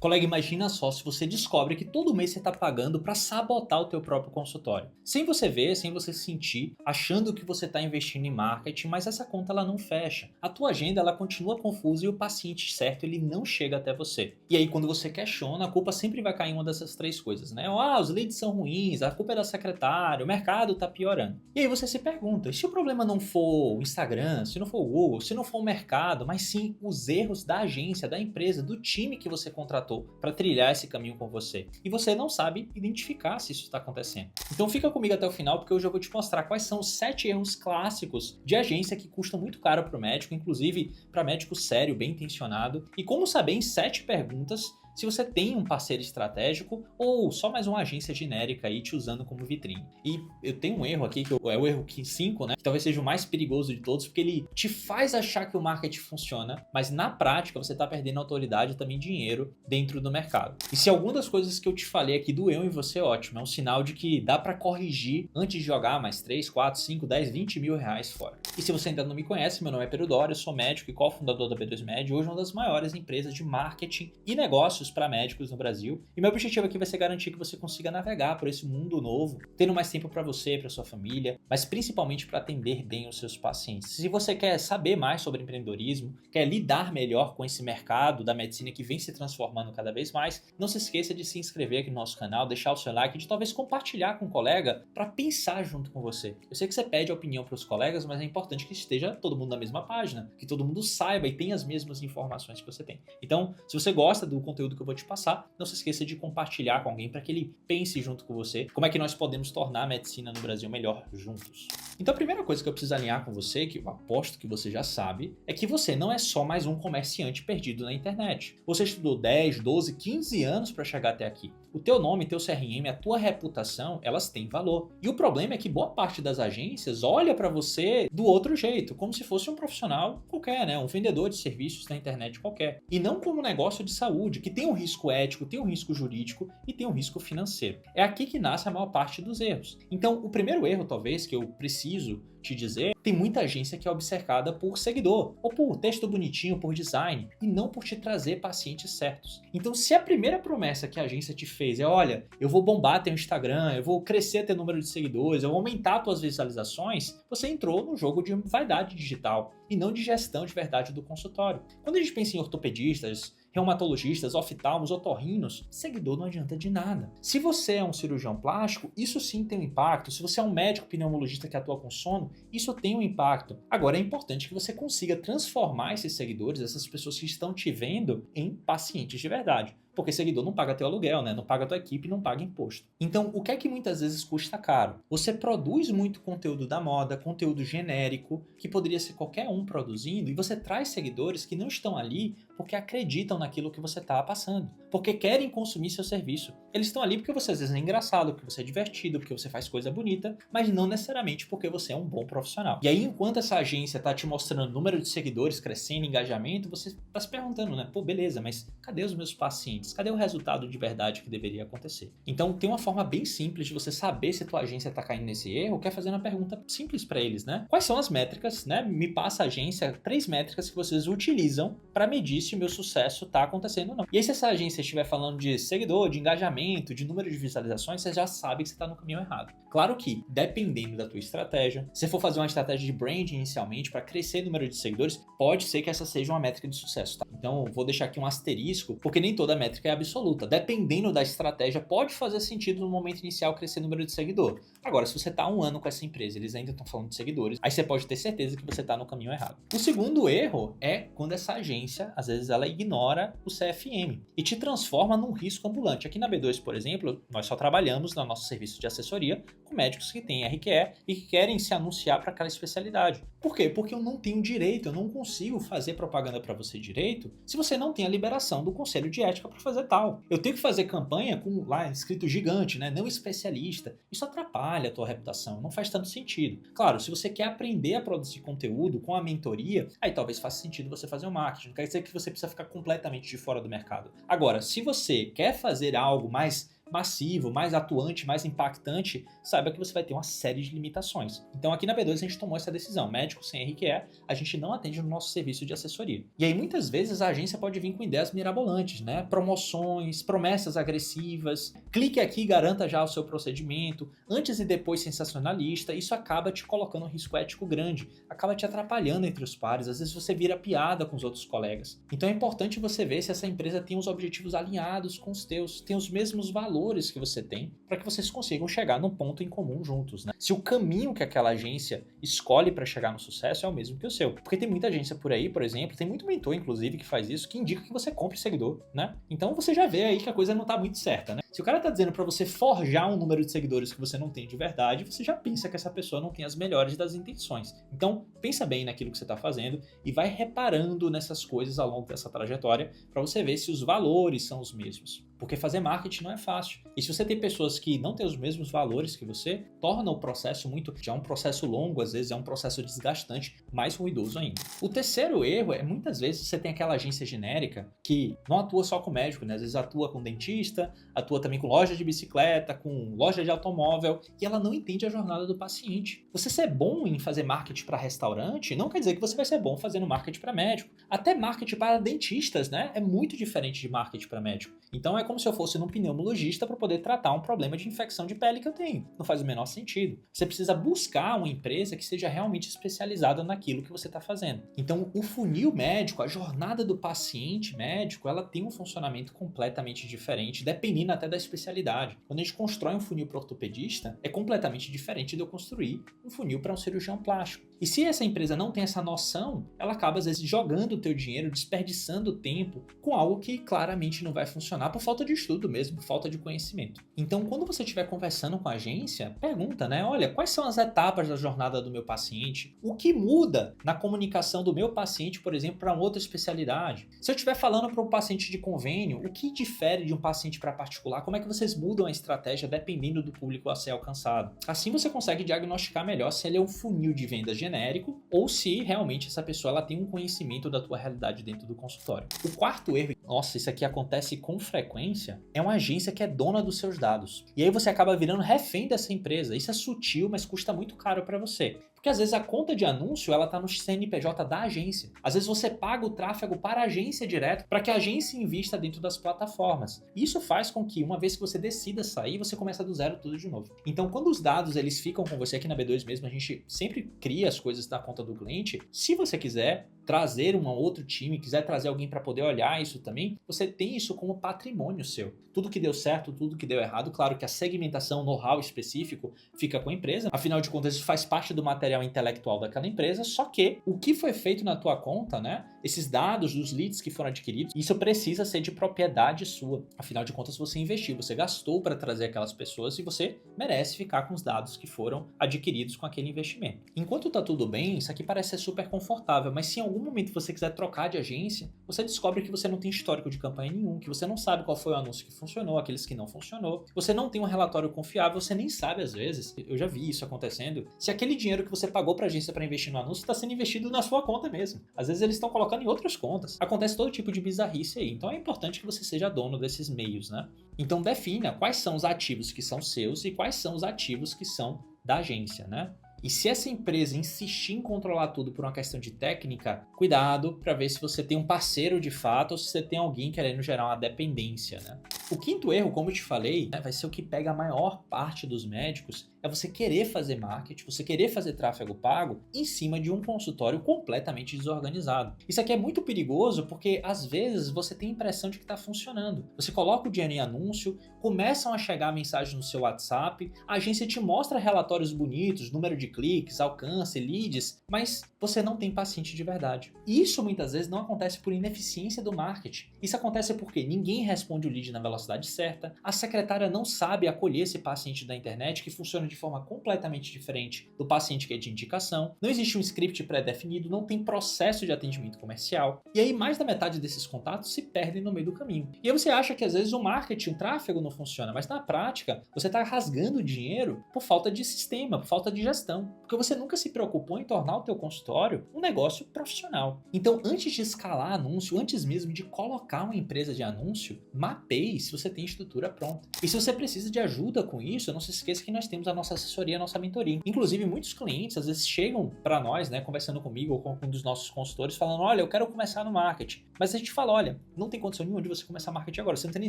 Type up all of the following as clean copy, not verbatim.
Colega, imagina só se você descobre que todo mês você está pagando para sabotar o teu próprio consultório. Sem você ver, sem você sentir, achando que você está investindo em marketing, mas essa conta ela não fecha. A tua agenda ela continua confusa e o paciente certo ele não chega até você. E aí quando você questiona, a culpa sempre vai cair em uma dessas três coisas, né? Ah, os leads são ruins, a culpa é da secretária, o mercado está piorando. E aí você se pergunta, e se o problema não for o Instagram, se não for o Google, se não for o mercado, mas sim os erros da agência, da empresa, do time que você contratou para trilhar esse caminho com você. E você não sabe identificar se isso está acontecendo. Então fica comigo até o final, porque hoje eu vou te mostrar quais são os 7 erros clássicos de agência que custam muito caro para o médico, inclusive para médico sério, bem intencionado, e como saber em 7 perguntas se você tem um parceiro estratégico ou só mais uma agência genérica aí te usando como vitrine. E eu tenho um erro aqui, que é o erro 5, né? Que talvez seja o mais perigoso de todos, porque ele te faz achar que o marketing funciona, mas na prática você está perdendo autoridade e também dinheiro dentro do mercado. E se alguma das coisas que eu te falei aqui doeu em você, ótimo, é um sinal de que dá para corrigir antes de jogar mais 3, 4, 5, 10, 20 mil reais fora. E se você ainda não me conhece, meu nome é Pedro Doria, eu sou médico e cofundador da B2Med, hoje uma das maiores empresas de marketing e negócios para médicos no Brasil. E meu objetivo aqui vai ser garantir que você consiga navegar por esse mundo novo, tendo mais tempo para você, para sua família, mas principalmente para atender bem os seus pacientes. Se você quer saber mais sobre empreendedorismo, quer lidar melhor com esse mercado da medicina que vem se transformando cada vez mais, não se esqueça de se inscrever aqui no nosso canal, deixar o seu like e de talvez compartilhar com um colega para pensar junto com você. Eu sei que você pede opinião para os colegas, mas é importante que esteja todo mundo na mesma página, que todo mundo saiba e tenha as mesmas informações que você tem. Então, se você gosta do conteúdo que eu vou te passar, não se esqueça de compartilhar com alguém para que ele pense junto com você como é que nós podemos tornar a medicina no Brasil melhor juntos. Então a primeira coisa que eu preciso alinhar com você, que eu aposto que você já sabe, é que você não é só mais um comerciante perdido na internet. Você estudou 10, 12, 15 anos para chegar até aqui. O teu nome, teu CRM, a tua reputação, elas têm valor. E o problema é que boa parte das agências olha para você do outro jeito, como se fosse um profissional qualquer, né? Um vendedor de serviços na internet qualquer. E não como um negócio de saúde, que tem um risco ético, tem um risco jurídico e tem um risco financeiro. É aqui que nasce a maior parte dos erros. Então, o primeiro erro, talvez, que eu preciso te dizer, tem muita agência que é obcecada por seguidor, ou por texto bonitinho, por design, e não por te trazer pacientes certos. Então, se a primeira promessa que a agência te fez é, olha, eu vou bombar teu Instagram, eu vou crescer teu número de seguidores, eu vou aumentar tuas visualizações, você entrou no jogo de vaidade digital e não de gestão de verdade do consultório. Quando a gente pensa em ortopedistas, reumatologistas, oftalmos, otorrinos, seguidor não adianta de nada. Se você é um cirurgião plástico, isso sim tem um impacto. Se você é um médico pneumologista que atua com sono, isso tem um impacto. Agora é importante que você consiga transformar esses seguidores, essas pessoas que estão te vendo, em pacientes de verdade. Porque seguidor não paga teu aluguel, né? Não paga tua equipe, não paga imposto. Então, o que é que muitas vezes custa caro? Você produz muito conteúdo da moda, conteúdo genérico, que poderia ser qualquer um produzindo, e você traz seguidores que não estão ali porque acreditam naquilo que você está passando, porque querem consumir seu serviço. Eles estão ali porque você às vezes é engraçado, porque você é divertido, porque você faz coisa bonita, mas não necessariamente porque você é um bom profissional. E aí, enquanto essa agência está te mostrando o número de seguidores crescendo, engajamento, você está se perguntando, né? Pô, beleza, mas cadê os meus pacientes? Cadê o resultado de verdade que deveria acontecer? Então, tem uma forma bem simples de você saber se a tua agência está caindo nesse erro, que é fazendo uma pergunta simples para eles, né? Quais são as métricas, né? Me passa a agência 3 métricas que vocês utilizam para medir se o meu sucesso está acontecendo ou não. E aí, se essa agência estiver falando de seguidor, de engajamento, de número de visualizações, você já sabe que você está no caminho errado. Claro que, dependendo da tua estratégia, se for fazer uma estratégia de branding inicialmente para crescer o número de seguidores, pode ser que essa seja uma métrica de sucesso, tá? Então, vou deixar aqui um asterisco, porque nem toda métrica é absoluta. Dependendo da estratégia, pode fazer sentido no momento inicial crescer o número de seguidor. Agora, se você está 1 ano com essa empresa, eles ainda estão falando de seguidores, aí você pode ter certeza que você está no caminho errado. O segundo erro é quando essa agência, às vezes, ela ignora o CFM e te transforma num risco ambulante. Aqui na B2, por exemplo, nós só trabalhamos no nosso serviço de assessoria com médicos que têm RQE e que querem se anunciar para aquela especialidade. Por quê? Porque eu não tenho direito, eu não consigo fazer propaganda para você direito se você não tem a liberação do Conselho de Ética para fazer tal. Eu tenho que fazer campanha com lá escrito gigante, né? Não especialista. Isso atrapalha a tua reputação, não faz tanto sentido. Claro, se você quer aprender a produzir conteúdo com a mentoria, aí talvez faça sentido você fazer o marketing. Não quer dizer que você precisa ficar completamente de fora do mercado. Agora, se você quer fazer algo mais massivo, mais atuante, mais impactante, saiba que você vai ter uma série de limitações. Então aqui na B2 a gente tomou essa decisão, médico sem RQE, a gente não atende no nosso serviço de assessoria. E aí muitas vezes a agência pode vir com ideias mirabolantes, né? Promoções, promessas agressivas, clique aqui e garanta já o seu procedimento, antes e depois sensacionalista, isso acaba te colocando um risco ético grande, acaba te atrapalhando entre os pares, às vezes você vira piada com os outros colegas. Então é importante você ver se essa empresa tem os objetivos alinhados com os teus, tem os mesmos valores que você tem, para que vocês consigam chegar num ponto em comum juntos, né? Se o caminho que aquela agência escolhe para chegar no sucesso é o mesmo que o seu. Porque tem muita agência por aí, por exemplo, tem muito mentor, inclusive, que faz isso, que indica que você compre seguidor, né? Então você já vê aí que a coisa não tá muito certa, né? Se o cara tá dizendo para você forjar um número de seguidores que você não tem de verdade, você já pensa que essa pessoa não tem as melhores das intenções. Então, pensa bem naquilo que você tá fazendo e vai reparando nessas coisas ao longo dessa trajetória para você ver se os valores são os mesmos. Porque fazer marketing não é fácil. E se você tem pessoas que não têm os mesmos valores que você, torna o processo já é um processo longo, às vezes é um processo desgastante, mais ruidoso ainda. O terceiro erro é, muitas vezes, você tem aquela agência genérica que não atua só com médico, né? Às vezes atua com dentista, atua também com loja de bicicleta, com loja de automóvel, e ela não entende a jornada do paciente. Você ser bom em fazer marketing para restaurante não quer dizer que você vai ser bom fazendo marketing para médico. Até marketing para dentistas, né? É muito diferente de marketing para médico. Então é como se eu fosse num pneumologista para poder tratar um problema de infecção de pele que eu tenho. Não faz o menor sentido. Você precisa buscar uma empresa que seja realmente especializada naquilo que você está fazendo. Então o funil médico, a jornada do paciente médico, ela tem um funcionamento completamente diferente, dependendo até da especialidade. Quando a gente constrói um funil para ortopedista, é completamente diferente de eu construir um funil para um cirurgião plástico. E se essa empresa não tem essa noção, ela acaba às vezes jogando o teu dinheiro, desperdiçando tempo com algo que claramente não vai funcionar por falta de estudo mesmo, por falta de conhecimento. Então, quando você estiver conversando com a agência, pergunta, né? Olha, quais são as etapas da jornada do meu paciente? O que muda na comunicação do meu paciente, por exemplo, para outra especialidade? Se eu estiver falando para um paciente de convênio, o que difere de um paciente para particular? Como é que vocês mudam a estratégia dependendo do público a ser alcançado? Assim você consegue diagnosticar melhor se ele é um funil de venda genérico ou se realmente essa pessoa ela tem um conhecimento da tua realidade dentro do consultório. O quarto erro, nossa, isso aqui acontece com frequência, é uma agência que é dona dos seus dados. E aí você acaba virando refém dessa empresa. Isso é sutil, mas custa muito caro para você. Porque às vezes a conta de anúncio ela tá no CNPJ da agência. Às vezes você paga o tráfego para a agência direto para que a agência invista dentro das plataformas. Isso faz com que uma vez que você decida sair, você começa do zero tudo de novo. Então quando os dados eles ficam com você aqui na B2 mesmo, a gente sempre cria as coisas na conta do cliente. Se você quiser trazer um outro time, quiser trazer alguém para poder olhar isso também, você tem isso como patrimônio seu. Tudo que deu certo, tudo que deu errado, claro que a segmentação, know-how específico fica com a empresa, afinal de contas isso faz parte do material intelectual daquela empresa, só que o que foi feito na tua conta, né, esses dados dos leads que foram adquiridos, isso precisa ser de propriedade sua, afinal de contas você investiu, você gastou para trazer aquelas pessoas e você merece ficar com os dados que foram adquiridos com aquele investimento. Enquanto tá tudo bem, isso aqui parece ser super confortável, mas se em algum momento você quiser trocar de agência, você descobre que você não tem histórico de campanha nenhum, que você não sabe qual foi o anúncio que funcionou, aqueles que não funcionou, você não tem um relatório confiável, você nem sabe às vezes, eu já vi isso acontecendo, se aquele dinheiro que você pagou para a agência para investir no anúncio está sendo investido na sua conta mesmo. Às vezes eles estão colocando em outras contas. Acontece todo tipo de bizarrice aí, então é importante que você seja dono desses meios, né? Então defina quais são os ativos que são seus e quais são os ativos que são da agência, né? E se essa empresa insistir em controlar tudo por uma questão de técnica, cuidado para ver se você tem um parceiro de fato ou se você tem alguém querendo gerar uma dependência, né? O quinto erro, como eu te falei, vai ser o que pega a maior parte dos médicos, é você querer fazer marketing, você querer fazer tráfego pago em cima de um consultório completamente desorganizado. Isso aqui é muito perigoso porque às vezes você tem a impressão de que está funcionando. Você coloca o dinheiro em anúncio, começam a chegar mensagens no seu WhatsApp, a agência te mostra relatórios bonitos, número de cliques, alcance, leads, mas você não tem paciente de verdade. E isso muitas vezes não acontece por ineficiência do marketing. Isso acontece porque ninguém responde o lead na velocidade certa, a secretária não sabe acolher esse paciente da internet que funciona de forma completamente diferente do paciente que é de indicação, não existe um script pré-definido, não tem processo de atendimento comercial, e aí mais da metade desses contatos se perdem no meio do caminho. E aí você acha que às vezes o marketing, o tráfego não funciona, mas na prática você está rasgando dinheiro por falta de sistema, por falta de gestão, porque você nunca se preocupou em tornar o teu consultório um negócio profissional. Então antes de escalar anúncio, antes mesmo de colocar uma empresa de anúncio, mapeie, se você tem estrutura pronta. E se você precisa de ajuda com isso, não se esqueça que nós temos a nossa assessoria, a nossa mentoria. Inclusive, muitos clientes às vezes chegam para nós, né, conversando comigo ou com um dos nossos consultores, falando, olha, eu quero começar no marketing. Mas a gente fala, olha, não tem condição nenhuma de você começar marketing agora. Você não tem nem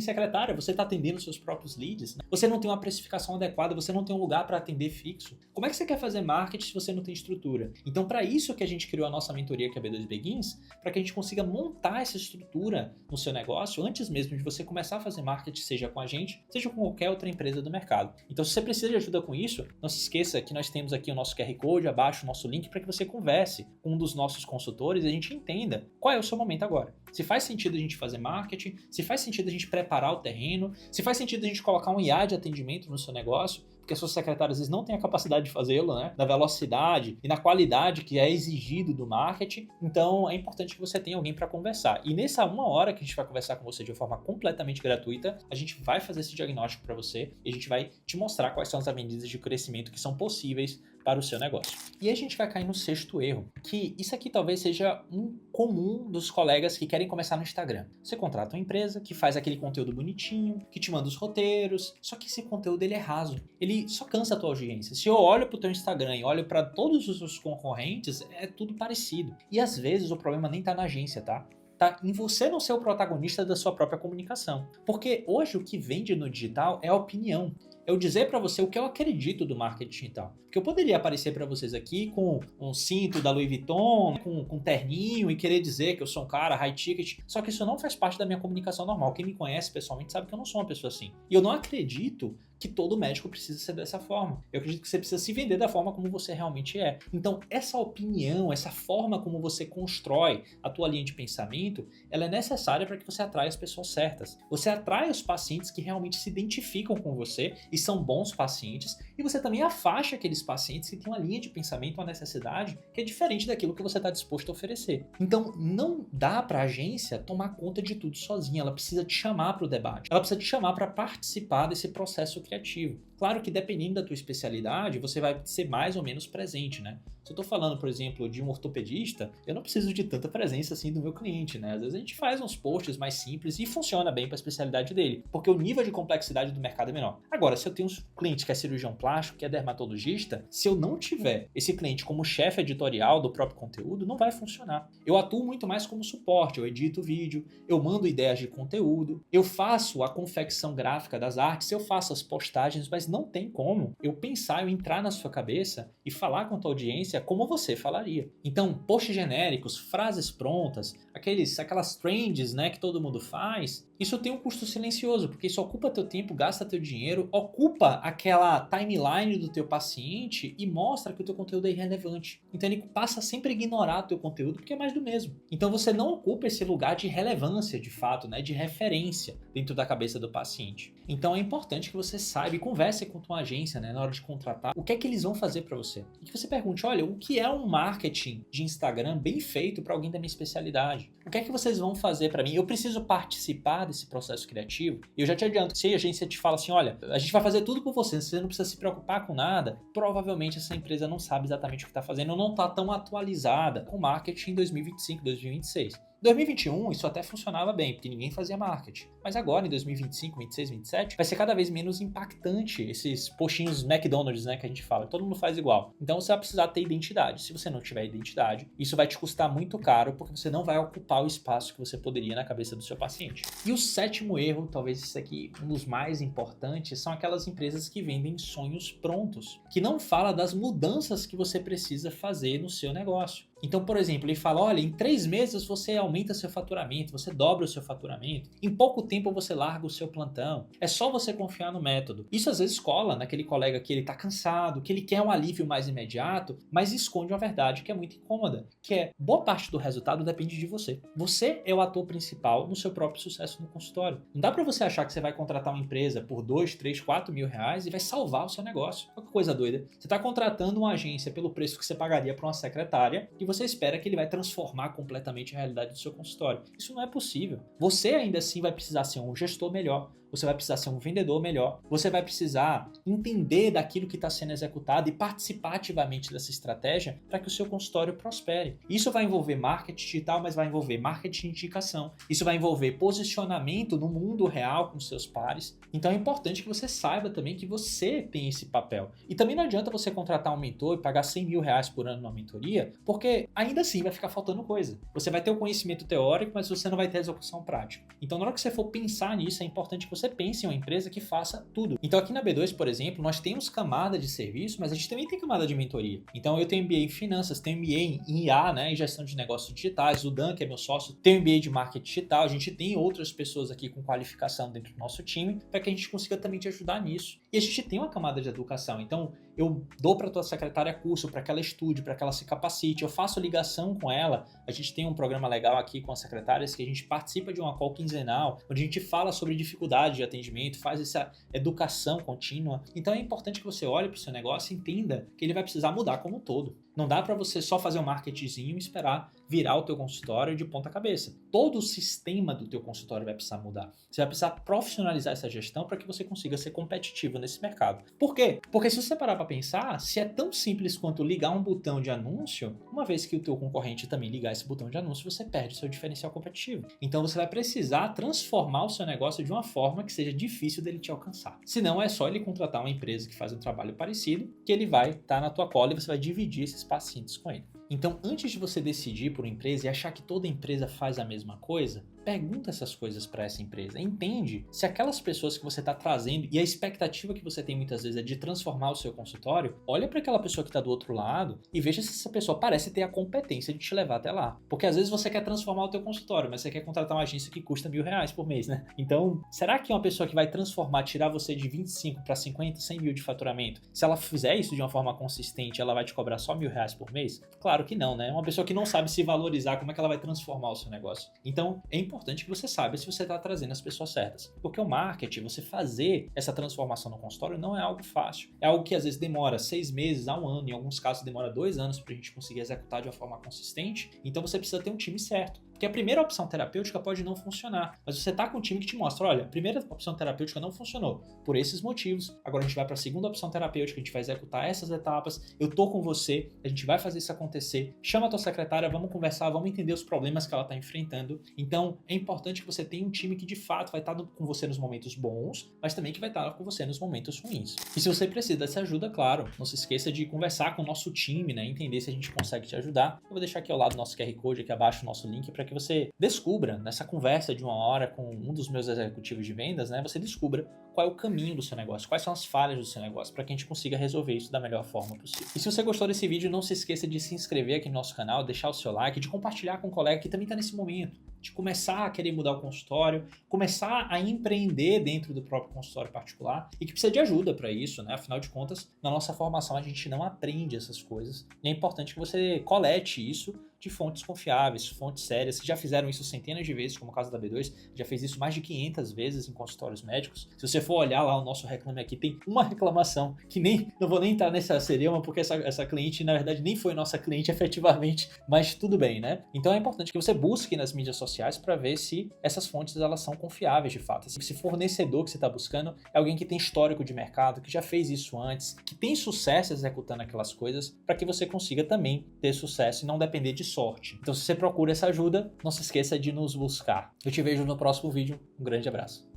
secretária, você está atendendo seus próprios leads, né? Você não tem uma precificação adequada, você não tem um lugar para atender fixo. Como é que você quer fazer marketing se você não tem estrutura? Então, para isso que a gente criou a nossa mentoria, que é a B2 Begins, para que a gente consiga montar essa estrutura no seu negócio antes mesmo de você começar a fazer marketing, seja com a gente, seja com qualquer outra empresa do mercado. Então, se você precisa de ajuda com isso, não se esqueça que nós temos aqui o nosso QR Code, abaixo o nosso link, para que você converse com um dos nossos consultores e a gente entenda qual é o seu momento agora. Se faz sentido a gente fazer marketing, se faz sentido a gente preparar o terreno, se faz sentido a gente colocar um IA de atendimento no seu negócio, porque as suas secretárias às vezes não têm a capacidade de fazê-lo, né? Na velocidade e na qualidade que é exigido do marketing. Então é importante que você tenha alguém para conversar. E nessa 1 hora que a gente vai conversar com você de uma forma completamente gratuita, a gente vai fazer esse diagnóstico para você e a gente vai te mostrar quais são as avenidas de crescimento que são possíveis para o seu negócio. E aí a gente vai cair no 6º erro, que isso aqui talvez seja um comum dos colegas que querem começar no Instagram. Você contrata uma empresa que faz aquele conteúdo bonitinho, que te manda os roteiros, só que esse conteúdo ele é raso, ele só cansa a tua audiência. Se eu olho para o teu Instagram e olho para todos os seus concorrentes, é tudo parecido. E às vezes o problema nem tá na agência, tá? Tá em você não ser o protagonista da sua própria comunicação. Porque hoje o que vende no digital é a opinião. Eu dizer para você o que eu acredito do marketing digital. Porque eu poderia aparecer para vocês aqui com um cinto da Louis Vuitton, com um terninho e querer dizer que eu sou um cara high ticket, só que isso não faz parte da minha comunicação normal. Quem me conhece pessoalmente sabe que eu não sou uma pessoa assim. E eu não acredito que todo médico precisa ser dessa forma. Eu acredito que você precisa se vender da forma como você realmente é. Então, essa opinião, essa forma como você constrói a tua linha de pensamento, ela é necessária para que você atraia as pessoas certas. Você atrai os pacientes que realmente se identificam com você e são bons pacientes, e você também afasta aqueles pacientes que têm uma linha de pensamento, uma necessidade que é diferente daquilo que você está disposto a oferecer. Então, não dá para a agência tomar conta de tudo sozinha, ela precisa te chamar para o debate, ela precisa te chamar para participar desse processo criativo. Claro que dependendo da tua especialidade, você vai ser mais ou menos presente, né? Se eu estou falando, por exemplo, de um ortopedista, eu não preciso de tanta presença assim do meu cliente, né? Às vezes a gente faz uns posts mais simples e funciona bem para a especialidade dele, porque o nível de complexidade do mercado é menor. Agora, se eu tenho um cliente que é cirurgião plástico, que é dermatologista, se eu não tiver esse cliente como chefe editorial do próprio conteúdo, não vai funcionar. Eu atuo muito mais como suporte, eu edito vídeo, eu mando ideias de conteúdo, eu faço a confecção gráfica das artes, eu faço as postagens, mas não tem como eu pensar, eu entrar na sua cabeça e falar com a tua audiência como você falaria. Então, posts genéricos, frases prontas, aquelas trends, né, que todo mundo faz, isso tem um custo silencioso, porque isso ocupa teu tempo, gasta teu dinheiro, ocupa aquela timeline do teu paciente e mostra que o teu conteúdo é irrelevante. Então ele passa sempre a ignorar o teu conteúdo porque é mais do mesmo. Então você não ocupa esse lugar de relevância, de fato, né, de referência dentro da cabeça do paciente. Então é importante que você saiba e converse com tua agência, né, na hora de contratar, o que é que eles vão fazer para você. E que você pergunte, olha, o que é um marketing de Instagram bem feito para alguém da minha especialidade? O que é que vocês vão fazer para mim? Eu preciso participar desse processo criativo? E eu já te adianto que se a agência te fala assim, olha, a gente vai fazer tudo por você não precisa se preocupar com nada, provavelmente essa empresa não sabe exatamente o que está fazendo, ou não está tão atualizada com marketing em 2025, 2026. Em 2021, isso até funcionava bem, porque ninguém fazia marketing. Mas agora, em 2025, 26, 27, vai ser cada vez menos impactante esses postinhos McDonald's, né, que a gente fala. Todo mundo faz igual. Então você vai precisar ter identidade. Se você não tiver identidade, isso vai te custar muito caro, porque você não vai ocupar o espaço que você poderia na cabeça do seu paciente. E o 7º erro, talvez esse aqui um dos mais importantes, são aquelas empresas que vendem sonhos prontos, que não fala das mudanças que você precisa fazer no seu negócio. Então, por exemplo, ele fala, olha, em 3 meses você aumenta seu faturamento, você dobra o seu faturamento, em pouco tempo você larga o seu plantão, é só você confiar no método. Isso às vezes cola naquele colega que ele tá cansado, que ele quer um alívio mais imediato, mas esconde uma verdade que é muito incômoda, que é, boa parte do resultado depende de você. Você é o ator principal no seu próprio sucesso no consultório. Não dá pra você achar que você vai contratar uma empresa por 2, 3, 4 mil reais e vai salvar o seu negócio. Olha que coisa doida. Você tá contratando uma agência pelo preço que você pagaria para uma secretária e e você espera que ele vai transformar completamente a realidade do seu consultório. Isso não é possível. Você ainda assim vai precisar ser um gestor melhor, você vai precisar ser um vendedor melhor, você vai precisar entender daquilo que está sendo executado e participar ativamente dessa estratégia para que o seu consultório prospere. Isso vai envolver marketing digital, mas vai envolver marketing de indicação. Isso vai envolver posicionamento no mundo real com seus pares. Então é importante que você saiba também que você tem esse papel. E também não adianta você contratar um mentor e pagar 100 mil reais por ano numa mentoria, porque ainda assim vai ficar faltando coisa. Você vai ter o conhecimento teórico, mas você não vai ter a execução prática. Então na hora que você for pensar nisso, é importante que você pense em uma empresa que faça tudo. Então aqui na B2, por exemplo, nós temos camada de serviço, mas a gente também tem camada de mentoria. Então eu tenho MBA em finanças, tenho MBA em IA, né, em gestão de negócios digitais, o Dan, que é meu sócio, tem MBA de marketing digital, a gente tem outras pessoas aqui com qualificação dentro do nosso time, para que a gente consiga também te ajudar nisso. E a gente tem uma camada de educação, então eu dou para tua secretária curso, para que ela estude, para que ela se capacite, eu faço ligação com ela, a gente tem um programa legal aqui com as secretárias que a gente participa de uma call quinzenal, onde a gente fala sobre dificuldade de atendimento, faz essa educação contínua. Então é importante que você olhe para o seu negócio e entenda que ele vai precisar mudar como um todo. Não dá para você só fazer um marketingzinho e esperar virar o teu consultório de ponta cabeça. Todo o sistema do teu consultório vai precisar mudar. Você vai precisar profissionalizar essa gestão para que você consiga ser competitivo nesse mercado. Por quê? Porque se você parar para pensar, se é tão simples quanto ligar um botão de anúncio, uma vez que o teu concorrente também ligar esse botão de anúncio, você perde o seu diferencial competitivo. Então você vai precisar transformar o seu negócio de uma forma que seja difícil dele te alcançar. Senão é só ele contratar uma empresa que faz um trabalho parecido, que ele vai estar na tua cola e você vai dividir esses pacientes com ele. Então, antes de você decidir por uma empresa e achar que toda empresa faz a mesma coisa, pergunta essas coisas para essa empresa. Entende se aquelas pessoas que você está trazendo e a expectativa que você tem muitas vezes é de transformar o seu consultório, olha para aquela pessoa que está do outro lado e veja se essa pessoa parece ter a competência de te levar até lá. Porque às vezes você quer transformar o teu consultório, mas você quer contratar uma agência que custa R$1.000 por mês, né? Então, será que uma pessoa que vai transformar, tirar você de 25 para 50, 100 mil de faturamento, se ela fizer isso de uma forma consistente, ela vai te cobrar só R$1.000 por mês? Claro que não, né? Uma pessoa que não sabe se valorizar, como é que ela vai transformar o seu negócio? Então, é importante que você saiba se você está trazendo as pessoas certas. Porque o marketing, você fazer essa transformação no consultório não é algo fácil. É algo que às vezes demora 6 meses a 1 ano, em alguns casos demora 2 anos para a gente conseguir executar de uma forma consistente. Então você precisa ter um time certo. Porque a primeira opção terapêutica pode não funcionar, mas você está com um time que te mostra, olha, a primeira opção terapêutica não funcionou, por esses motivos, agora a gente vai para a segunda opção terapêutica, a gente vai executar essas etapas, eu tô com você, a gente vai fazer isso acontecer, chama a tua secretária, vamos conversar, vamos entender os problemas que ela está enfrentando. Então é importante que você tenha um time que de fato vai estar com você nos momentos bons, mas também que vai estar com você nos momentos ruins. E se você precisa dessa ajuda, claro, não se esqueça de conversar com o nosso time, né, entender se a gente consegue te ajudar. Eu vou deixar aqui ao lado o nosso QR Code, aqui abaixo o nosso link, para que você descubra, nessa conversa de 1 hora com um dos meus executivos de vendas, né, você descubra qual é o caminho do seu negócio, quais são as falhas do seu negócio, para que a gente consiga resolver isso da melhor forma possível. E se você gostou desse vídeo, não se esqueça de se inscrever aqui no nosso canal, deixar o seu like, de compartilhar com um colega que também está nesse momento, de começar a querer mudar o consultório, começar a empreender dentro do próprio consultório particular e que precisa de ajuda para isso, né? Afinal de contas, na nossa formação a gente não aprende essas coisas e é importante que você colete isso de fontes confiáveis, fontes sérias, que já fizeram isso centenas de vezes, como o caso da B2, já fez isso mais de 500 vezes em consultórios médicos. Se você for olhar lá o nosso Reclame Aqui, tem uma reclamação que não vou nem entrar nessa celeuma, porque essa cliente, na verdade, nem foi nossa cliente efetivamente, mas tudo bem, né? Então é importante que você busque nas mídias sociais para ver se essas fontes elas são confiáveis de fato. Se fornecedor que você está buscando é alguém que tem histórico de mercado, que já fez isso antes, que tem sucesso executando aquelas coisas, para que você consiga também ter sucesso e não depender de sorte. Então se você procura essa ajuda, não se esqueça de nos buscar. Eu te vejo no próximo vídeo. Um grande abraço.